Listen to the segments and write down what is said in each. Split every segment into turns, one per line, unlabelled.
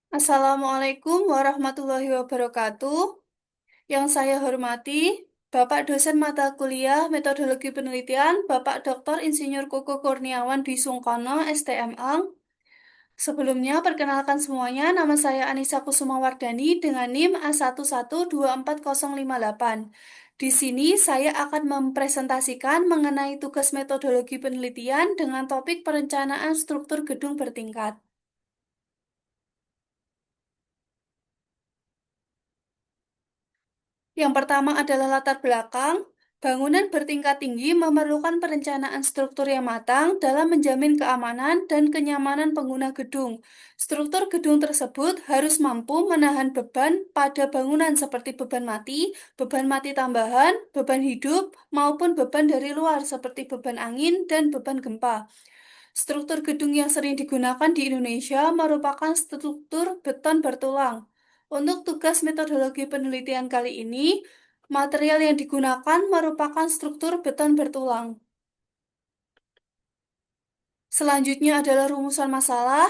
Assalamualaikum warahmatullahi wabarakatuh. Yang saya hormati, Bapak dosen mata kuliah Metodologi Penelitian, Bapak Dr. Insinyur Koko Kurniawan Dwi Sungkono, STMA. Sebelumnya, perkenalkan semuanya, nama saya Anissa Kusuma Wardani dengan NIM A1124058. Di sini saya akan mempresentasikan mengenai tugas metodologi penelitian dengan topik perencanaan struktur gedung bertingkat. Yang pertama adalah latar belakang. Bangunan bertingkat tinggi memerlukan perencanaan struktur yang matang dalam menjamin keamanan dan kenyamanan pengguna gedung. Struktur gedung tersebut harus mampu menahan beban pada bangunan seperti beban mati tambahan, beban hidup, maupun beban dari luar seperti beban angin dan beban gempa. Struktur gedung yang sering digunakan di Indonesia merupakan struktur beton bertulang. Untuk tugas metodologi penelitian kali ini, material yang digunakan merupakan struktur beton bertulang. Selanjutnya adalah rumusan masalah.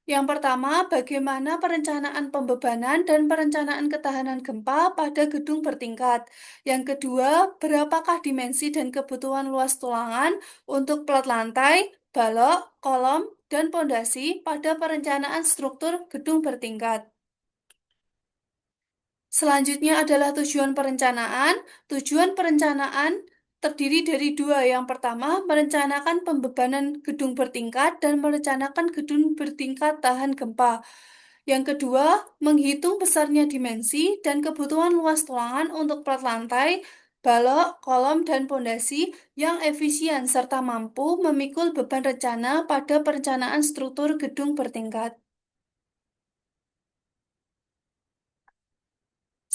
Yang pertama, bagaimana perencanaan pembebanan dan perencanaan ketahanan gempa pada gedung bertingkat. Yang kedua, berapakah dimensi dan kebutuhan luas tulangan untuk plat lantai, balok, kolom, dan pondasi pada perencanaan struktur gedung bertingkat. Selanjutnya adalah tujuan perencanaan. Tujuan perencanaan terdiri dari dua. Yang pertama, merencanakan pembebanan gedung bertingkat dan merencanakan gedung bertingkat tahan gempa. Yang kedua, menghitung besarnya dimensi dan kebutuhan luas tulangan untuk plat lantai, balok, kolom, dan pondasi yang efisien serta mampu memikul beban rencana pada perencanaan struktur gedung bertingkat.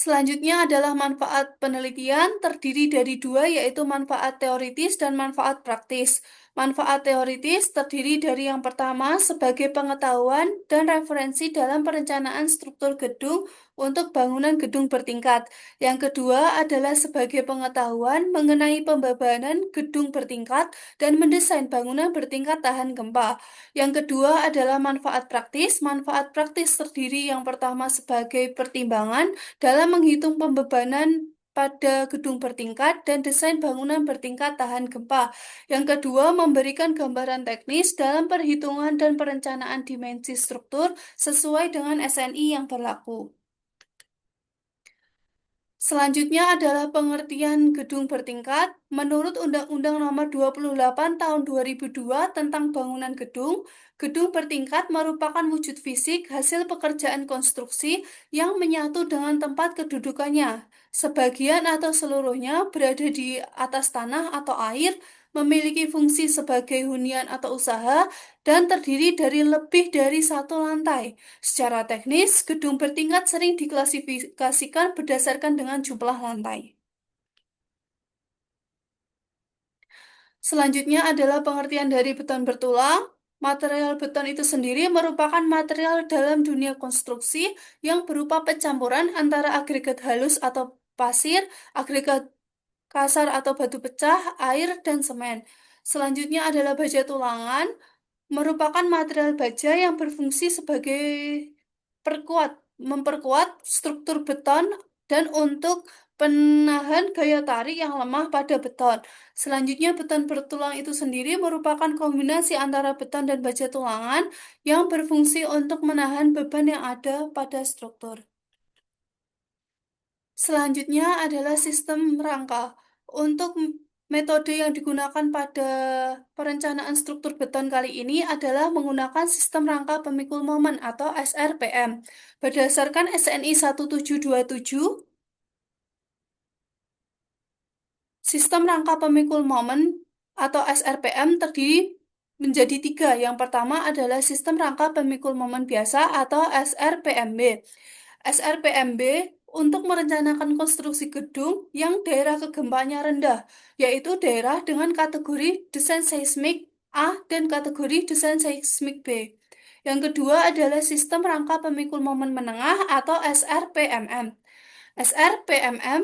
Selanjutnya adalah manfaat penelitian terdiri dari dua, yaitu manfaat teoritis dan manfaat praktis. Manfaat teoritis terdiri dari yang pertama sebagai pengetahuan dan referensi dalam perencanaan struktur gedung untuk bangunan gedung bertingkat. Yang kedua adalah sebagai pengetahuan mengenai pembebanan gedung bertingkat dan mendesain bangunan bertingkat tahan gempa. Yang kedua adalah manfaat praktis. Manfaat praktis terdiri yang pertama sebagai pertimbangan dalam menghitung pembebanan pada gedung bertingkat dan desain bangunan bertingkat tahan gempa. Yang kedua, memberikan gambaran teknis dalam perhitungan dan perencanaan dimensi struktur sesuai dengan SNI yang berlaku. Selanjutnya adalah pengertian gedung bertingkat. Menurut Undang-Undang Nomor 28 Tahun 2002 tentang Bangunan Gedung, gedung bertingkat merupakan wujud fisik hasil pekerjaan konstruksi yang menyatu dengan tempat kedudukannya. Sebagian atau seluruhnya berada di atas tanah atau air, memiliki fungsi sebagai hunian atau usaha, dan terdiri dari lebih dari satu lantai. Secara teknis, gedung bertingkat sering diklasifikasikan berdasarkan dengan jumlah lantai. Selanjutnya adalah pengertian dari beton bertulang. Material beton itu sendiri merupakan material dalam dunia konstruksi yang berupa pencampuran antara agregat halus atau pasir, agregat kasar atau batu pecah, air, dan semen. Selanjutnya adalah baja tulangan, merupakan material baja yang berfungsi sebagai memperkuat struktur beton dan untuk penahan gaya tarik yang lemah pada beton. Selanjutnya, beton bertulang itu sendiri merupakan kombinasi antara beton dan baja tulangan yang berfungsi untuk menahan beban yang ada pada struktur. Selanjutnya adalah sistem rangka. Untuk metode yang digunakan pada perencanaan struktur beton kali ini adalah menggunakan sistem rangka pemikul momen atau SRPM. Berdasarkan SNI 1727, sistem rangka pemikul momen atau SRPM terdiri menjadi tiga. Yang pertama adalah sistem rangka pemikul momen biasa atau SRPMB. SRPMB untuk merencanakan konstruksi gedung yang daerah kegempaannya rendah, yaitu daerah dengan kategori desain seismik A dan kategori desain seismik B. Yang kedua adalah sistem rangka pemikul momen menengah atau SRPMM. SRPMM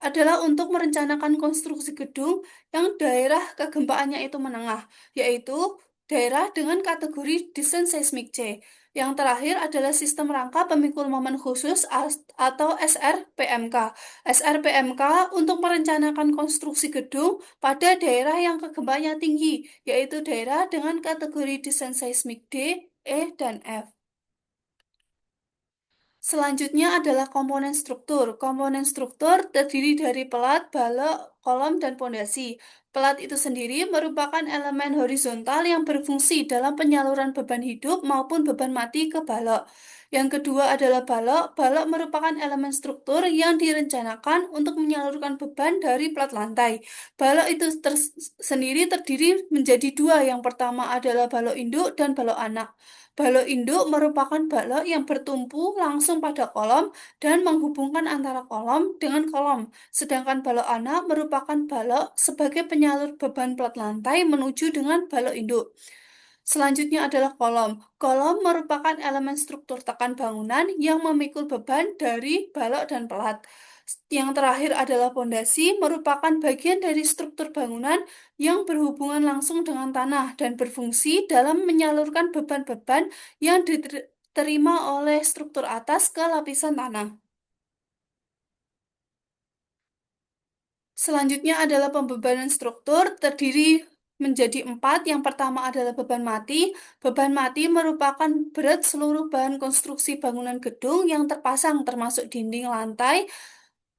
adalah untuk merencanakan konstruksi gedung yang daerah kegempaannya itu menengah, yaitu daerah dengan kategori desain seismik C. Yang terakhir adalah sistem rangka pemikul momen khusus atau SRPMK. SRPMK untuk merencanakan konstruksi gedung pada daerah yang kegempanya tinggi, yaitu daerah dengan kategori desain seismik D, E, dan F. Selanjutnya adalah komponen struktur. Komponen struktur terdiri dari pelat, balok, kolom, dan pondasi. Pelat itu sendiri merupakan elemen horizontal yang berfungsi dalam penyaluran beban hidup maupun beban mati ke balok. Yang kedua adalah balok. Balok merupakan elemen struktur yang direncanakan untuk menyalurkan beban dari plat lantai. Balok itu sendiri terdiri menjadi dua. Yang pertama adalah balok induk dan balok anak. Balok induk merupakan balok yang bertumpu langsung pada kolom dan menghubungkan antara kolom dengan kolom. Sedangkan balok anak merupakan balok sebagai penyalur beban plat lantai menuju dengan balok induk. Selanjutnya adalah kolom. Kolom merupakan elemen struktur tekan bangunan yang memikul beban dari balok dan pelat. Yang terakhir adalah pondasi, merupakan bagian dari struktur bangunan yang berhubungan langsung dengan tanah dan berfungsi dalam menyalurkan beban-beban yang diterima oleh struktur atas ke lapisan tanah. Selanjutnya adalah pembebanan struktur, terdiri menjadi empat. Yang pertama adalah beban mati. Beban mati merupakan berat seluruh bahan konstruksi bangunan gedung yang terpasang, termasuk dinding lantai,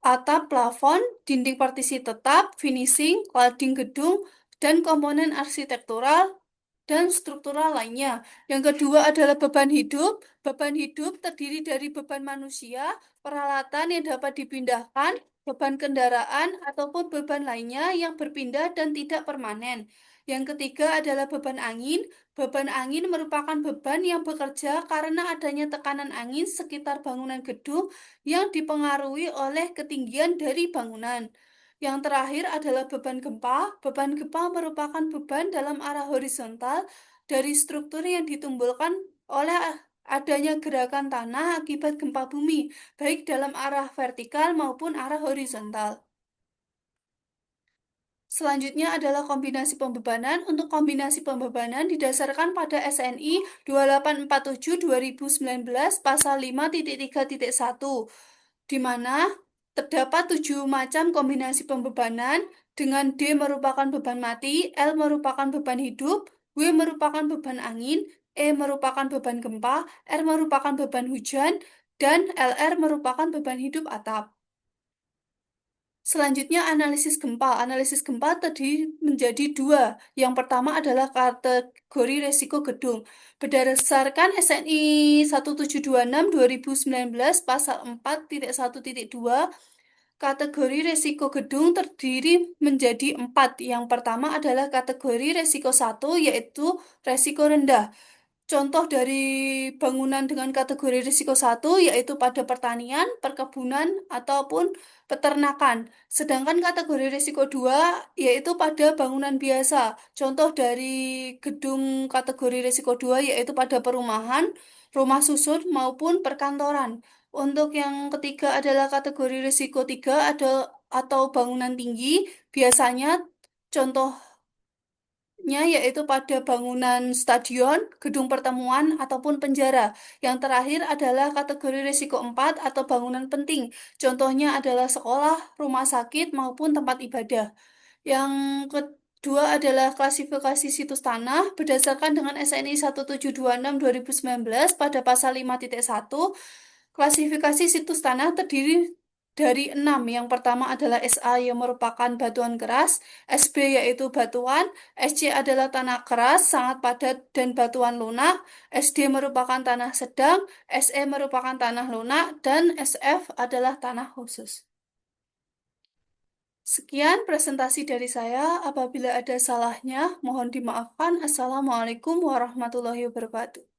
atap, plafon, dinding partisi tetap, finishing, cladding gedung, dan komponen arsitektural dan struktural lainnya. Yang kedua adalah beban hidup. Beban hidup terdiri dari beban manusia, peralatan yang dapat dipindahkan, beban kendaraan, ataupun beban lainnya yang berpindah dan tidak permanen. Yang ketiga adalah beban angin. Beban angin merupakan beban yang bekerja karena adanya tekanan angin sekitar bangunan gedung yang dipengaruhi oleh ketinggian dari bangunan. Yang terakhir adalah beban gempa. Beban gempa merupakan beban dalam arah horizontal dari struktur yang ditimbulkan oleh adanya gerakan tanah akibat gempa bumi, baik dalam arah vertikal maupun arah horizontal. Selanjutnya adalah kombinasi pembebanan. Untuk kombinasi pembebanan didasarkan pada SNI 2847/2019 pasal 5.3.1, di mana terdapat 7 macam kombinasi pembebanan dengan D merupakan beban mati, L merupakan beban hidup, W merupakan beban angin, E merupakan beban gempa, R merupakan beban hujan, dan LR merupakan beban hidup atap. Selanjutnya analisis gempa. Analisis gempa terdiri menjadi dua. Yang pertama adalah kategori resiko gedung. Berdasarkan SNI 1726/2019 pasal 4.1.2, kategori resiko gedung terdiri menjadi 4. Yang pertama adalah kategori resiko 1, yaitu resiko rendah. Contoh dari bangunan dengan kategori risiko 1 yaitu pada pertanian, perkebunan, ataupun peternakan. Sedangkan kategori risiko 2 yaitu pada bangunan biasa. Contoh dari gedung kategori risiko 2 yaitu pada perumahan, rumah susun, maupun perkantoran. Untuk yang ketiga adalah kategori risiko 3 atau bangunan tinggi. Biasanya contoh yaitu pada bangunan stadion, gedung pertemuan, ataupun penjara. Yang terakhir adalah kategori risiko 4 atau bangunan penting. Contohnya adalah sekolah, rumah sakit, maupun tempat ibadah. Yang kedua adalah klasifikasi situs tanah berdasarkan dengan SNI 1726/2019 pada pasal 5.1. Klasifikasi situs tanah terdiri dari 6. Yang pertama adalah SA yang merupakan batuan keras, SB yaitu batuan, SC adalah tanah keras, sangat padat dan batuan lunak, SD merupakan tanah sedang, SE merupakan tanah lunak, dan SF adalah tanah khusus. Sekian presentasi dari saya. Apabila ada salahnya, mohon dimaafkan. Assalamualaikum warahmatullahi wabarakatuh.